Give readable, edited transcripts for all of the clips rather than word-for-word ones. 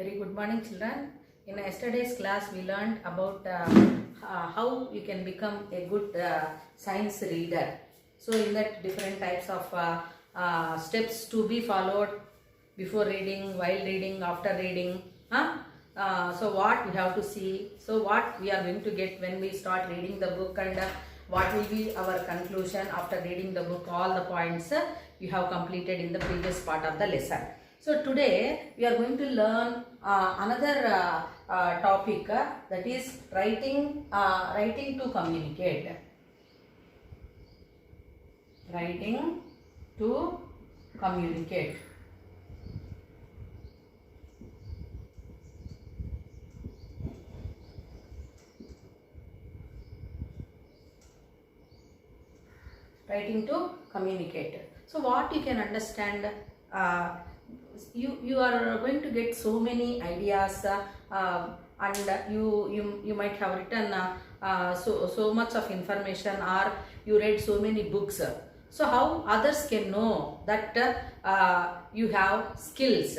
Very good morning, children. In yesterday's class, we learned about how you can become a good science reader. So, in that, different types of steps to be followed before reading, while reading, after reading. So, what we have to see. So, what we are going to get when we start reading the book, and what will be our conclusion after reading the book. All the points you have completed in the previous part of the lesson. So today we are going to learn another topic that is writing to communicate. Writing to communicate. Writing to communicate. So what you can understand, you are going to get so many ideas, and you might have written so much of information, or you read so many books. So how others can know that you have skills?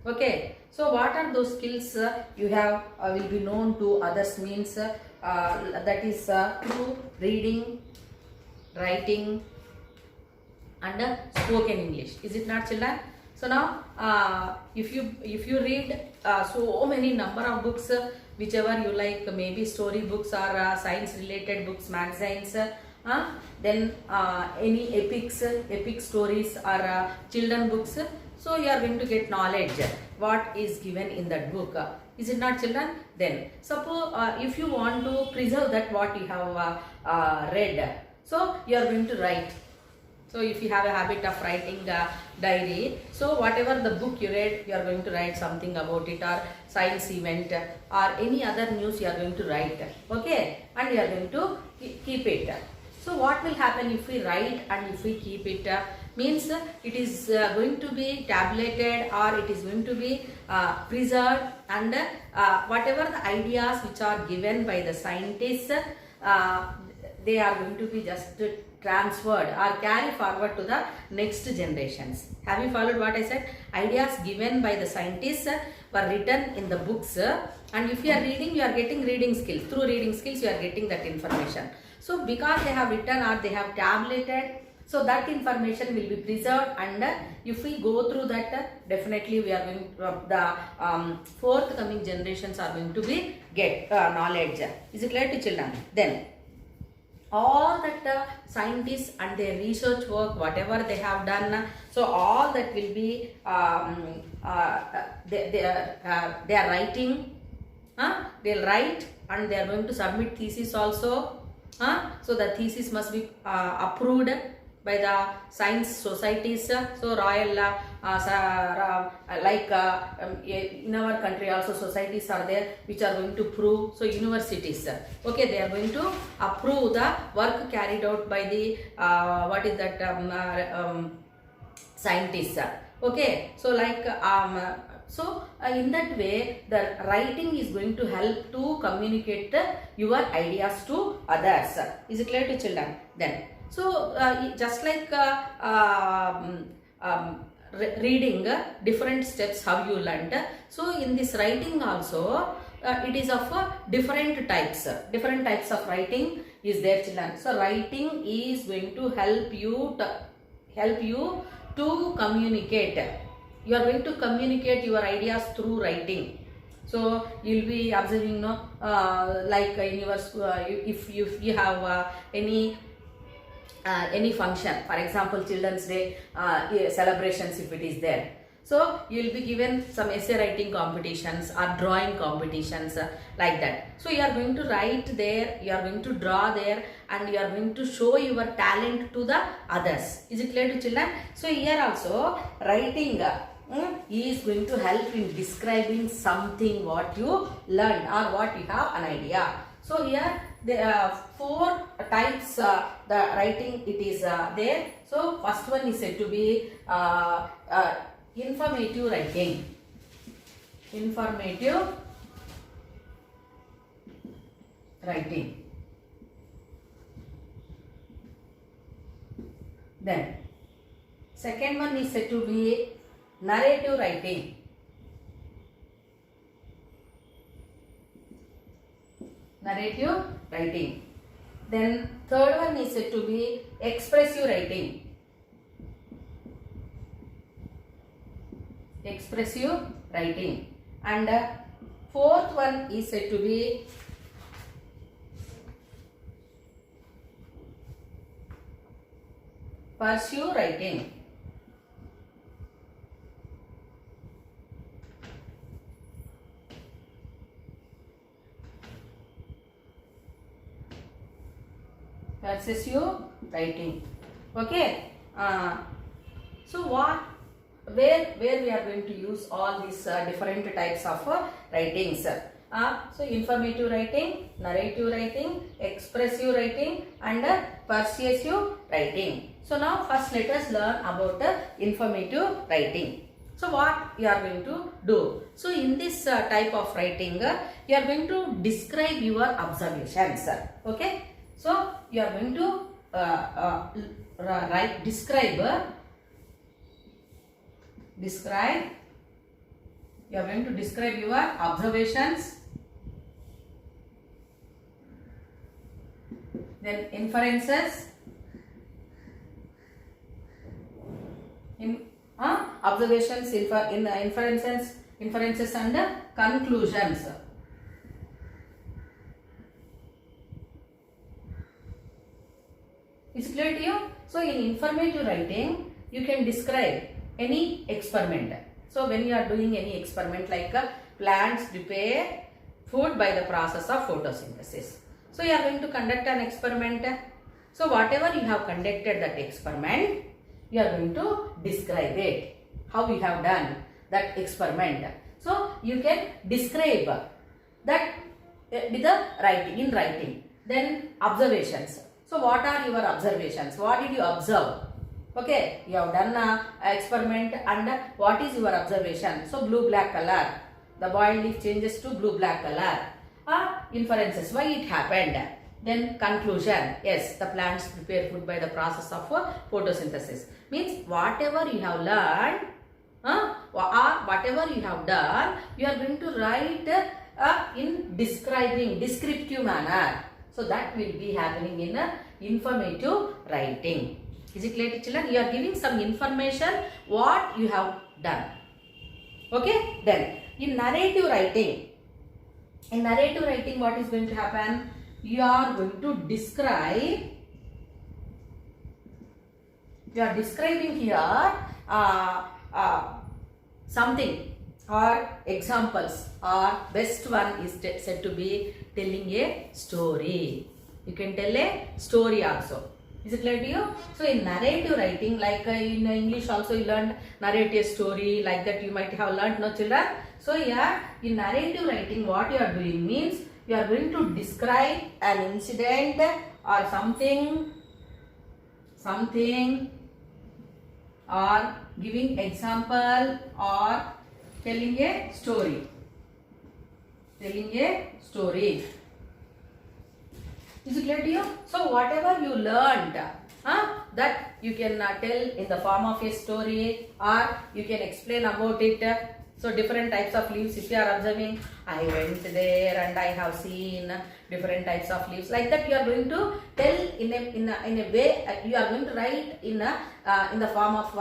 Okay, so what are those skills you have will be known to others, means that is through reading, writing and spoken English. Is it not, children? So now if you read so many number of books, whichever you like, maybe story books or science related books, magazines, then any epic stories or children books, so you are going to get knowledge what is given in that book. Is it not, children? Then suppose if you want to preserve that what you have read, so you are going to write. So if you have a habit of writing diary, so whatever the book you read, you are going to write something about it, or science event or any other news you are going to write. Okay, and you are going to keep it. So what will happen if we write and if we keep it? Means it is going to be tabulated, or it is going to be preserved, and whatever the ideas which are given by the scientists, they are going to be just transferred or carry forward to the next generations. Have you followed what I said? Ideas given by the scientists were written in the books, and if you are reading, you are getting reading skills. Through reading skills, you are getting that information. So because they have written or they have tabulated, so that information will be preserved, and if we go through that, definitely we are going the forthcoming generations are going to be get knowledge. Is it clear to children? Then all that scientists and their research work, whatever they have done, so all that will be they are writing. They'll write, and they are going to submit thesis also. So the thesis must be approved by the science societies. So royal like in our country also societies are there which are going to prove. So universities, okay, they are going to approve the work carried out by the what is that scientists. Okay, so like in that way, the writing is going to help to communicate your ideas to others. Is it clear to children? Then so just like reading, different steps how you learned. So in this writing also, it is of different types. Different types of writing is there, children. So writing is going to help you to communicate. You are going to communicate your ideas through writing. So you will be observing, like in your if you have any function, for example Children's Day celebrations, if it is there, so you will be given some essay writing competitions or drawing competitions, like that. So you are going to write there, you are going to draw there, and you are going to show your talent to the others. Is it clear to children? So here also writing is going to help in describing something what you learned or what you have an idea. So here there are 4 types the writing it is there. So first one is said to be informative writing. Informative writing. Then second one is said to be narrative writing. narrative writing. Then third one is said to be expressive writing. Expressive writing. And fourth one is said to be persuasive writing. Persuasive writing. Okay. So where we are going to use all these different types of writings. So informative writing, narrative writing, expressive writing, and persuasive writing. So now first let us learn about informative writing. So what you are going to do? So in this type of writing, you are going to describe your observations. Okay. So you are going to describe. You are going to describe your observations. Then inferences. Observations, inferences and conclusions. Is it clear to you? So in informative writing, you can describe any experiment. So when you are doing any experiment like plants prepare food by the process of photosynthesis. So you are going to conduct an experiment. So whatever you have conducted that experiment, you are going to describe it. How you have done that experiment. So you can describe that with the writing, in writing. Then observations. So what are your observations? What did you observe? Okay, you have done an experiment and what is your observation? So blue-black color. The boiled leaf changes to blue-black color. Inferences, why it happened. Then conclusion, yes, the plants prepare food by the process of photosynthesis. Means whatever you have learned, or whatever you have done, you are going to write in descriptive manner. So that will be happening in informative writing. Is it clear to children? You are giving some information what you have done. Okay. Then in narrative writing, what is going to happen? You are going to describe. You are describing here something or examples, or best one is said to be telling a story. You can tell a story also. Is it clear to you? So in narrative writing, like in English also you learned narrate a story, like that you might have learned, no children? So here in narrative writing, what you are doing means you are going to describe an incident or something, or giving example or telling a story. Is it clear to you? So whatever you learned, that you can tell in the form of a story, or you can explain about it. So different types of leaves, if you are observing, I went there and I have seen different types of leaves. Like that you are going to tell in a way, you are going to write in the form of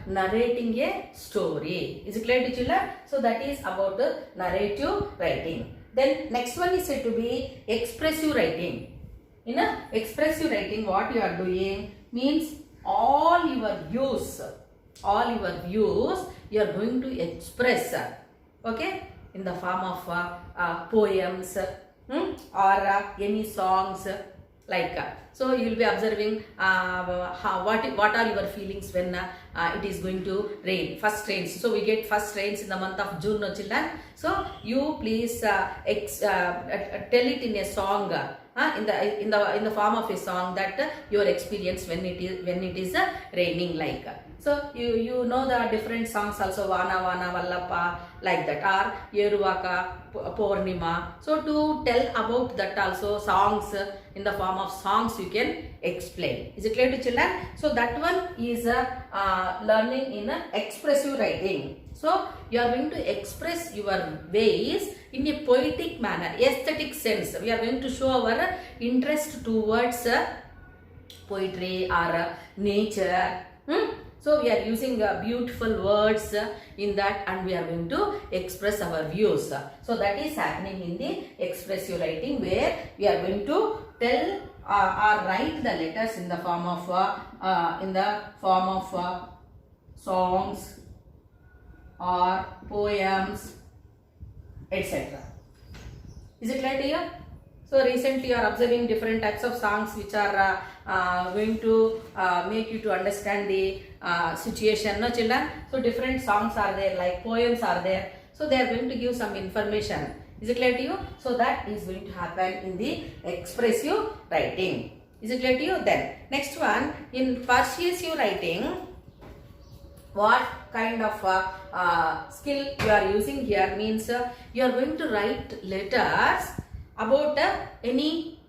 narrating a story. Is it clear to children? So that is about the narrative writing. Then next one is said to be expressive writing. In expressive writing, what you are doing means all your views you are going to express, okay, in the form of poems or any songs, like so you will be observing what are your feelings when it is going to rain, first rains. So we get first rains in the month of June, no children? So you please tell it in a song, in the form of a song, that your experience when it is raining, like. So you know the different songs also, Vana Vana Vallappa, like that, or Yeruvaka Purnima. So to tell about that also, songs in the form of songs you can explain. Is it clear to children? So that one is learning in expressive writing. So you are going to express your ways in a poetic manner, aesthetic sense. We are going to show our interest towards poetry or nature. So we are using beautiful words in that, and we are going to express our views. So that is happening in the expressive writing, where we are going to tell or write the letters in the form of songs or poems, etc. Is it clear to you? So recently you are observing different types of songs which are going to make you to understand the situation, no children? So different songs are there, like poems are there. So they are going to give some information. Is it clear to you? So that is going to happen in the expressive writing. Is it clear to you? Then next one, in persuasive writing, what kind of skill you are using here means you are going to write letters about any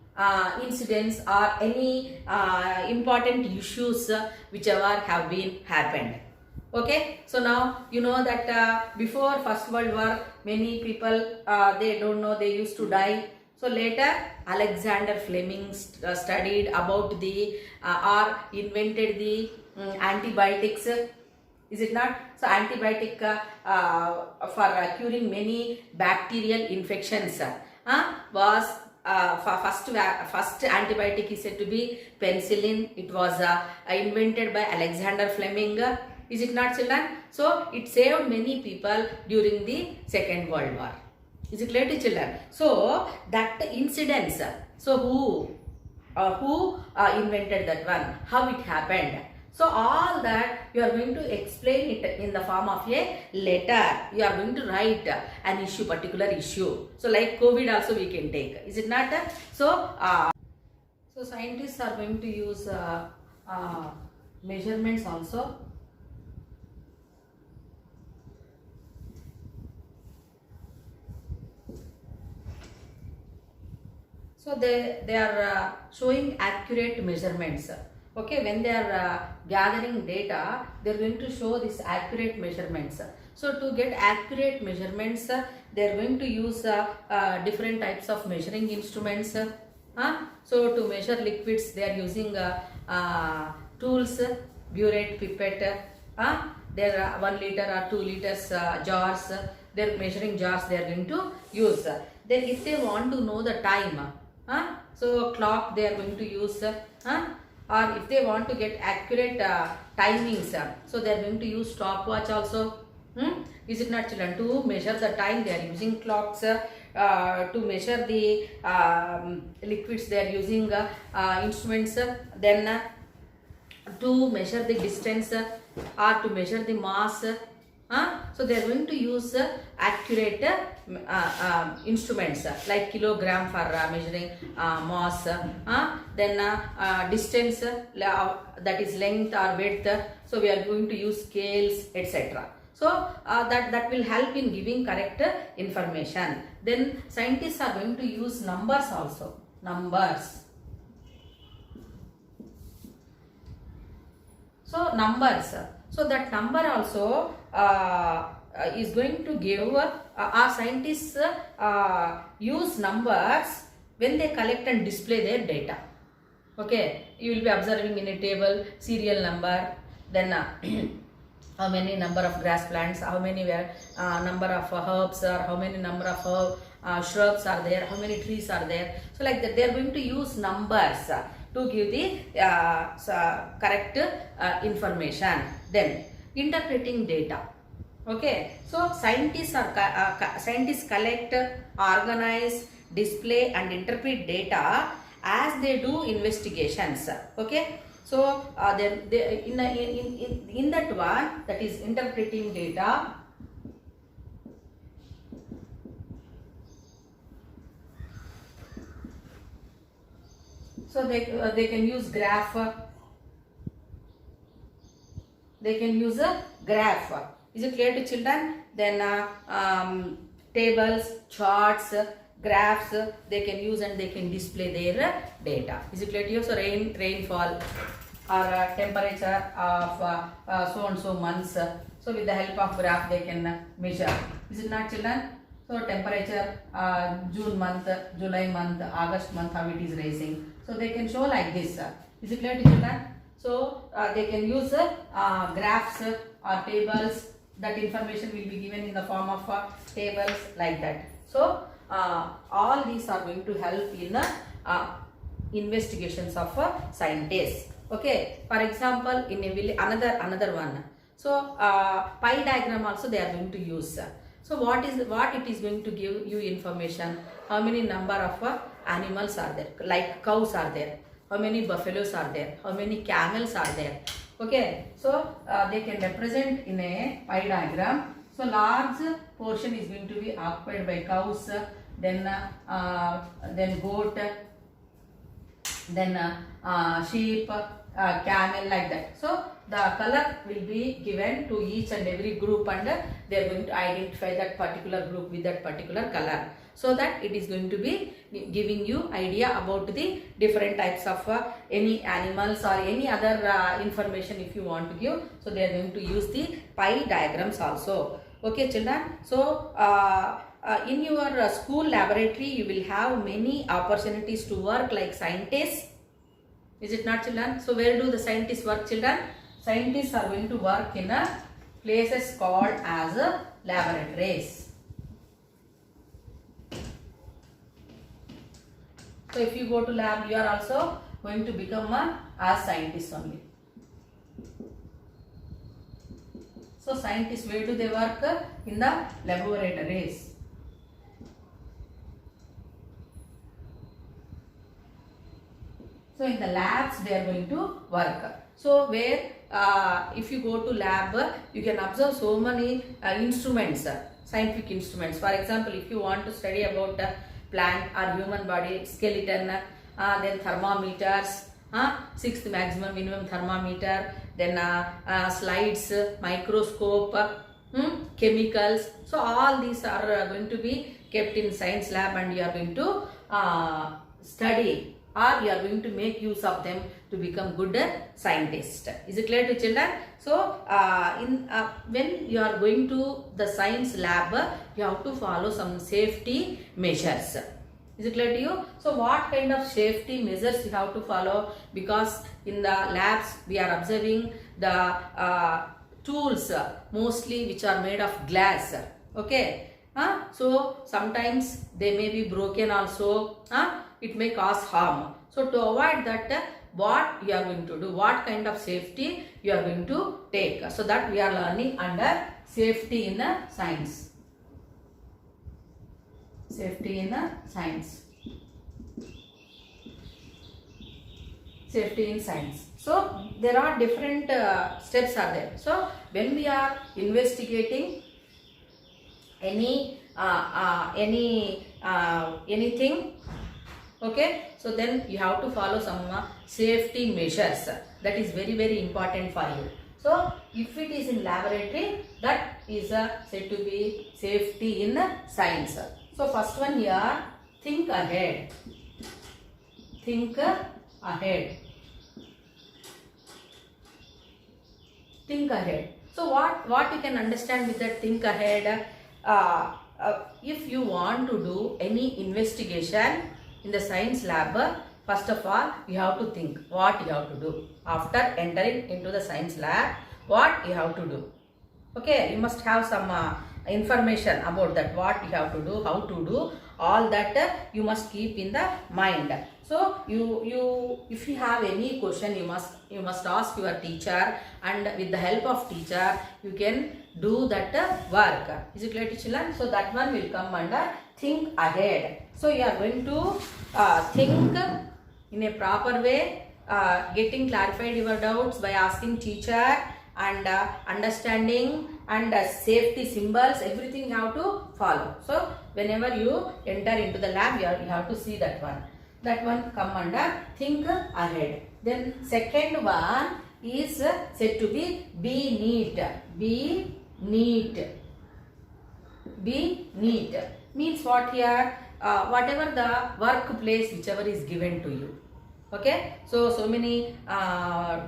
incidents or any important issues whichever have been happened. Okay, so now you know that before First World War, many people they don't know, they used to die. So later Alexander Fleming studied about the or invented the antibiotics. Is it not? So antibiotic for curing many bacterial infections was first antibiotic is said to be penicillin. It was invented by Alexander Fleming. Is it not, children? So it saved many people during the Second World War. Is it clear to children? So that incidents. So who invented that one? How it happened? So all that you are going to explain it in the form of a letter. You are going to write an issue, particular issue. So like COVID also we can take. Is it not? So scientists are going to use measurements also. So they are showing accurate measurements. Okay, when they are gathering data, they are going to show this accurate measurements. So to get accurate measurements, they are going to use different types of measuring instruments. So to measure liquids, they are using tools, burette, pipette. There are 1 liter or 2 liters jars. They are measuring jars they are going to use. Then if they want to know the time, so clock they are going to use. Or if they want to get accurate timings, so they are going to use stopwatch also. Is it not, children? To measure the time, they are using clocks. To measure the liquids, they are using instruments. Then to measure the distance or to measure the mass, so they are going to use accurate instruments like kilogram for measuring mass, then distance, that is length or width. So we are going to use scales, etc. So that will help in giving correct information. Then scientists are going to use numbers also. Numbers. So numbers. So that number also is going to give our scientists use numbers when they collect and display their data. Okay, you will be observing in a table serial number, then how many number of grass plants, how many number of herbs, or how many number of shrubs are there, how many trees are there. So like that, they are going to use numbers to give the correct information. Then interpreting data. Okay, so scientists collect, organize, display and interpret data as they do investigations. Okay, so in that one, that is interpreting data, so they can use graph. They can use a graph. Is it clear to children? Then tables, charts, graphs they can use and they can display their data. Is it clear to you? So rainfall or temperature of so and so months. So with the help of graph they can measure. Is it not, children? So temperature, June month, July month, August month, how it is rising. So they can show like this. Is it clear to children? So they can use graphs or tables. That information will be given in the form of tables like that. So all these are going to help in investigations of scientists. Okay. For example, in a another one. So pie diagram also they are going to use. So what it is going to give you information? How many number of animals are there? Like cows are there. How many buffaloes are there? How many camels are there? Okay. So they can represent in a pie diagram. So large portion is going to be occupied by cows, then goat, then sheep, camel, like that. So the color will be given to each and every group, and they are going to identify that particular group with that particular color, so that it is going to be giving you idea about the different types of any animals or any other information if you want to give. So they are going to use the pie diagrams also. Okay, children. So in your school laboratory you will have many opportunities to work like scientists. Is it not, children? So where do the scientists work, children? Scientists are going to work in places called as laboratories. So if you go to lab, you are also going to become a scientist only. So scientists, where do they work? In the laboratories. So in the labs they are going to work. So where if you go to lab, you can observe so many instruments, scientific instruments. For example, if you want to study about plant or human body skeleton, then thermometers, sixth maximum minimum thermometer, then slides, microscope, chemicals. So all these are going to be kept in science lab, and you are going to study, or you are going to make use of them to become good scientist. Is it clear to children? So when you are going to the science lab, you have to follow some safety measures. Is it clear to you? So what kind of safety measures you have to follow? Because in the labs we are observing the tools mostly which are made of glass. Okay. So sometimes they may be broken also. It may cause harm. So to avoid that, what you are going to do, what kind of safety you are going to take. So that we are learning under safety in science. Safety in science. Safety in science. So there are different steps are there. So when we are investigating anything, okay, so then you have to follow some safety measures. That is very, very important for you. So if it is in laboratory, that is said to be safety in science. So first one here, think ahead. Think ahead. Think ahead. So what you can understand with that think ahead? If you want to do any investigation in the science lab, first of all you have to think what you have to do. After entering into the science lab, what you have to do. Okay, you must have some information about that, what you have to do, how to do, all that you must keep in the mind. So if you have any question, you must ask your teacher, and with the help of teacher you can do that work. Is it clear to children? So that one will come under think ahead. So you are going to think in a proper way, getting clarified your doubts by asking teacher, and understanding and safety symbols, everything you have to follow. So whenever you enter into the lab, you have to see that one. That one come under think ahead. Then second one is said to be neat. Be neat. Be neat means what here? Whatever the workplace, whichever is given to you. Okay, so many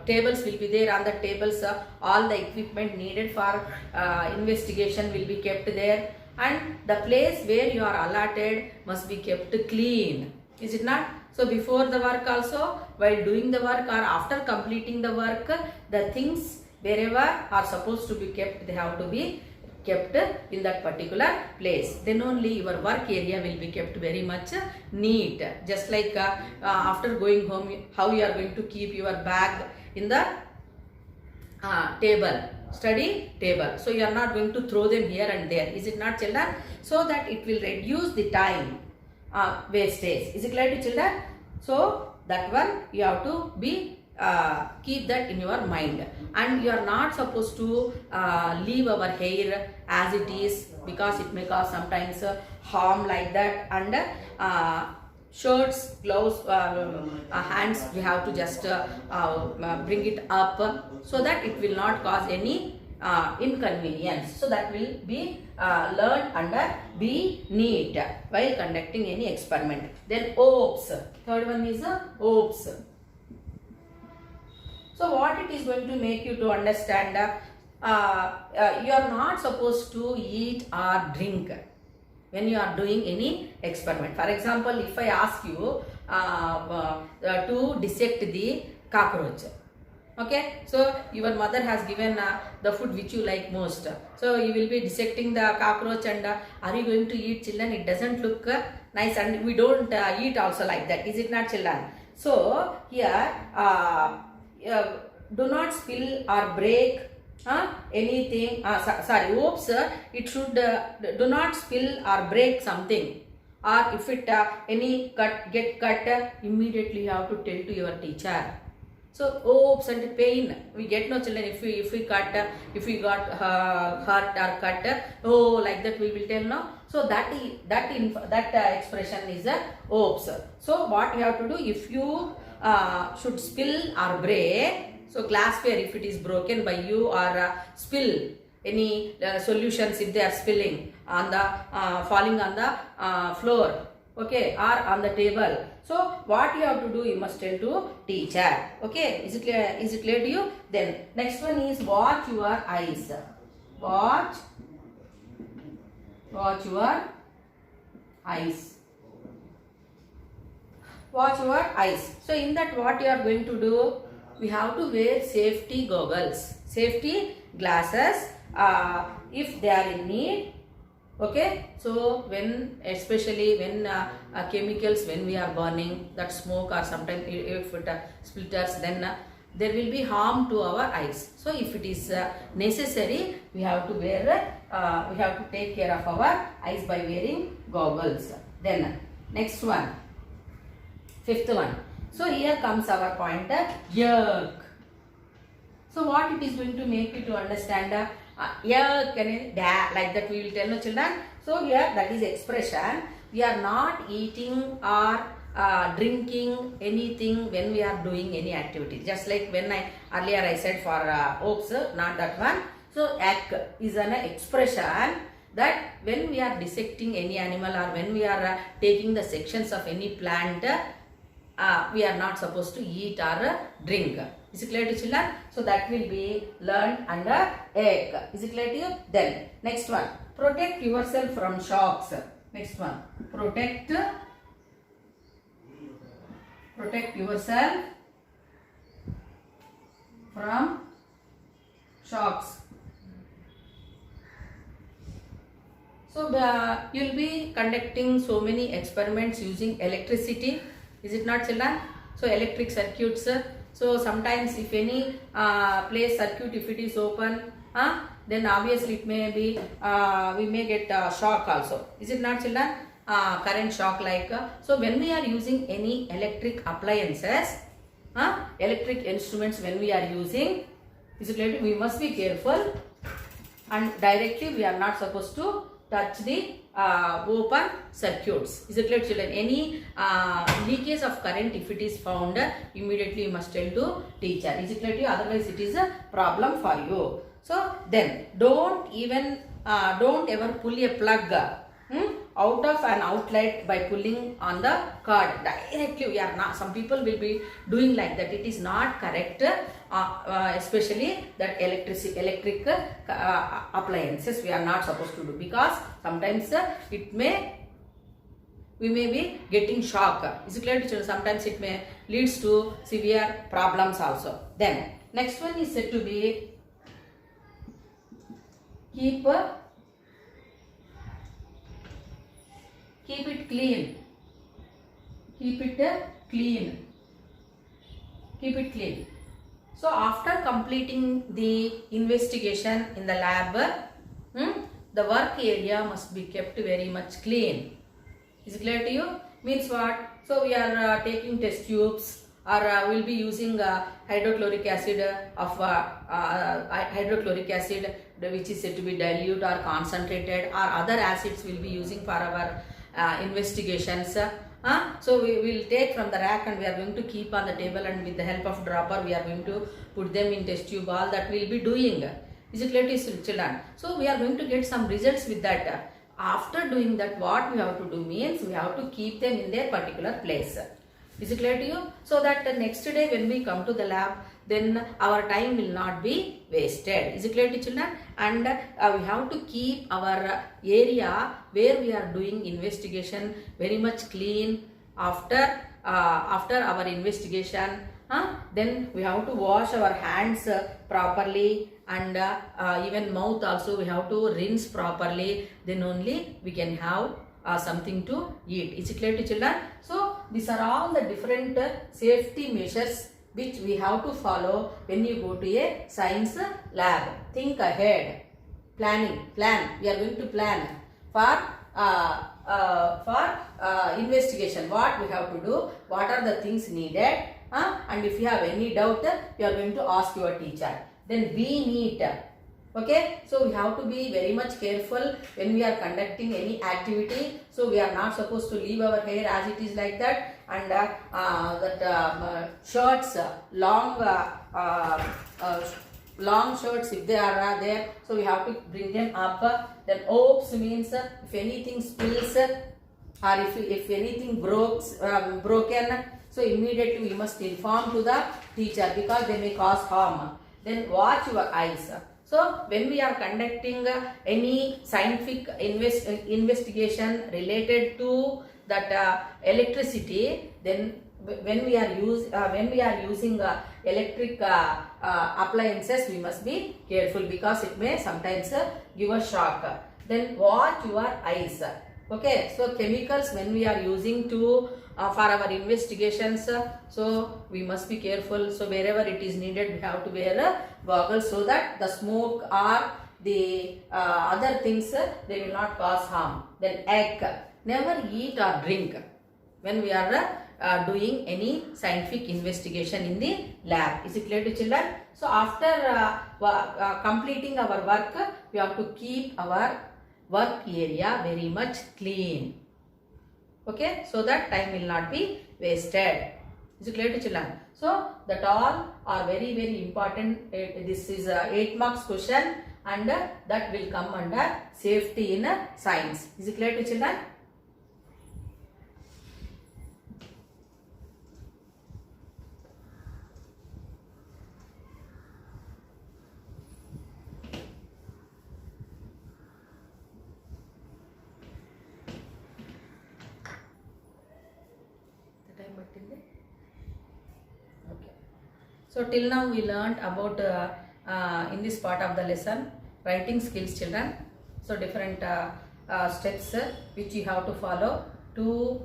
tables will be there. On the tables, all the equipment needed for investigation will be kept there, and the place where you are allotted must be kept clean. Is it not? So before the work also, while doing the work or after completing the work, the things wherever are supposed to be kept, they have to be kept in that particular place. Then only your work area will be kept very much neat. Just like after going home, how you are going to keep your bag in the table, study table. So you are not going to throw them here and there. Is it not, children? So that it will reduce the time wastage. Is it clear to children? So that one you have to be keep that in your mind, and you are not supposed to leave our hair as it is, because it may cause sometimes harm like that. And shirts, gloves, hands, we have to just bring it up so that it will not cause any inconvenience. So that will be learned and be neat while conducting any experiment. Then OPS, third one is OPS. So what it is going to make you to understand, you are not supposed to eat or drink when you are doing any experiment. For example, if I ask you to dissect the cockroach, okay, so your mother has given the food which you like most, so you will be dissecting the cockroach, and are you going to eat, children? It doesn't look nice, and we don't eat also like that. Is it not, children? So here do not spill or break anything. Oops, it should do not spill or break something, or if it any get cut, immediately you have to tell to your teacher. So oops and pain we get, no, children. If we cut, if we got hurt or cut, oh, like that we will tell, no. So that expression is oops. So what you have to do, if you should spill or break, so glassware, if it is broken by you, or spill any solutions, if they are spilling on the falling on the floor, okay, or on the table, so what you have to do, you must tell to teacher. Okay, is it clear? Is it clear to you? Then next one is watch your eyes. Watch your eyes. Watch your eyes. So in that, what you are going to do, we have to wear safety goggles, safety glasses, if they are in need. Okay, so when, especially when chemicals, when we are burning, that smoke, or sometimes if it splitters, then there will be harm to our eyes. So if it is necessary, we have to wear, we have to take care of our eyes by wearing goggles. Then next one, fifth one. So here comes our point, yuck. So what it is going to make you to understand, yuck, like that we will tell, no, children. So here, that is expression. We are not eating or drinking anything when we are doing any activity. Just like when earlier I said for oops, not that one. So yuck is an expression that when we are dissecting any animal, or when we are taking the sections of any plant, we are not supposed to eat or drink. Is it clear to children? So that will be learned under egg. Is it clear to you? Then next one, protect yourself from shocks. Next one, protect yourself from shocks. So you will be conducting so many experiments using electricity. Is it not, children? So electric circuits. So sometimes if any place circuit, if it is open, then obviously it may be, we may get shock also. Is it not, children? Current shock like. So when we are using any electric appliances, electric instruments, when we are using, is it clear? We must be careful, and directly we are not supposed to touch the open circuits. Is it clear, children? Any leakage of current, if it is found, immediately you must tell to teacher. Is it clear to you? Otherwise it is a problem for you. So then don't ever pull a plug out of an outlet by pulling on the cord directly. We are not, some people will be doing like that. It is not correct, especially that electric appliances we are not supposed to do, because sometimes we may be getting shock. Is it clear, teacher? Sometimes it may leads to severe problems also. Then next one is said to be keep it clean. Keep it clean. So after completing the investigation in the lab, the work area must be kept very much clean. Is it clear to you? Means what? So we are taking test tubes, or we'll be using hydrochloric acid which is said to be dilute or concentrated, or other acids we'll be using for our investigations. So we will take from the rack and we are going to keep on the table, and with the help of dropper we are going to put them in test tube. All that we will be doing. Is it clear to children? So we are going to get some results with that. After doing that, what we have to do means we have to keep them in their particular place. Is it clear to you? So that the next day when we come to the lab, then our time will not be wasted. Is it clear to children? And we have to keep our area where we are doing investigation very much clean after our investigation. Then we have to wash our hands properly, and even mouth also we have to rinse properly. Then only we can have something to eat. Is it clear to children? So these are all the different safety measures which we have to follow when you go to a science lab. Think ahead. Plan. We are going to plan for investigation. What we have to do, what are the things needed, and if you have any doubt, you are going to ask your teacher. Then be neat. Okay, so we have to be very much careful when we are conducting any activity. So we are not supposed to leave our hair as it is like that, and shirts, long shirts, if they are there, so we have to bring them up. Then oops means if anything spills, or if anything broken, so immediately we must inform to the teacher, because they may cause harm. Then watch your eyes. So when we are conducting any scientific investigation related to that electricity, then when we are using electric appliances, we must be careful, because it may sometimes give a shock. Then watch your eyes. Okay, so chemicals when we are using to for our investigations, so we must be careful. So wherever it is needed, we have to wear goggles, so that the smoke or the other things, they will not cause harm. Then egg, never eat or drink when we are doing any scientific investigation in the lab. Is it clear to children? So after completing our work, we have to keep our work area very much clean. Okay, so that time will not be wasted. Is it clear to children? So that all are very, very important. This is a 8 marks question, and that will come under safety in science. Is it clear to children? Okay. So till now we learnt about in this part of the lesson writing skills, children. So different steps which you have to follow to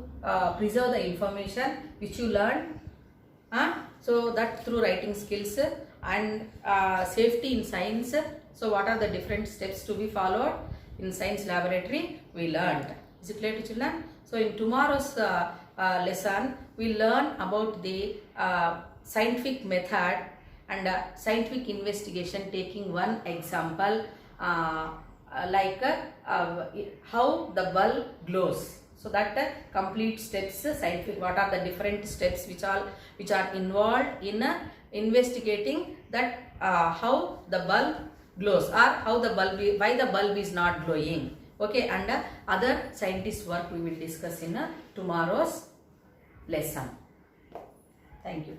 preserve the information which you learn. So that through writing skills and safety in science. So what are the different steps to be followed in science laboratory we learned. Is it clear to children? So in tomorrow's lesson we learn about the scientific method and scientific investigation, taking one example like how the bulb glows. So that complete steps scientific, what are the different steps which are involved in investigating that how the bulb glows, or how the bulb, why the bulb is not glowing. Okay, and other scientist work we will discuss in tomorrow's lesson. Thank you.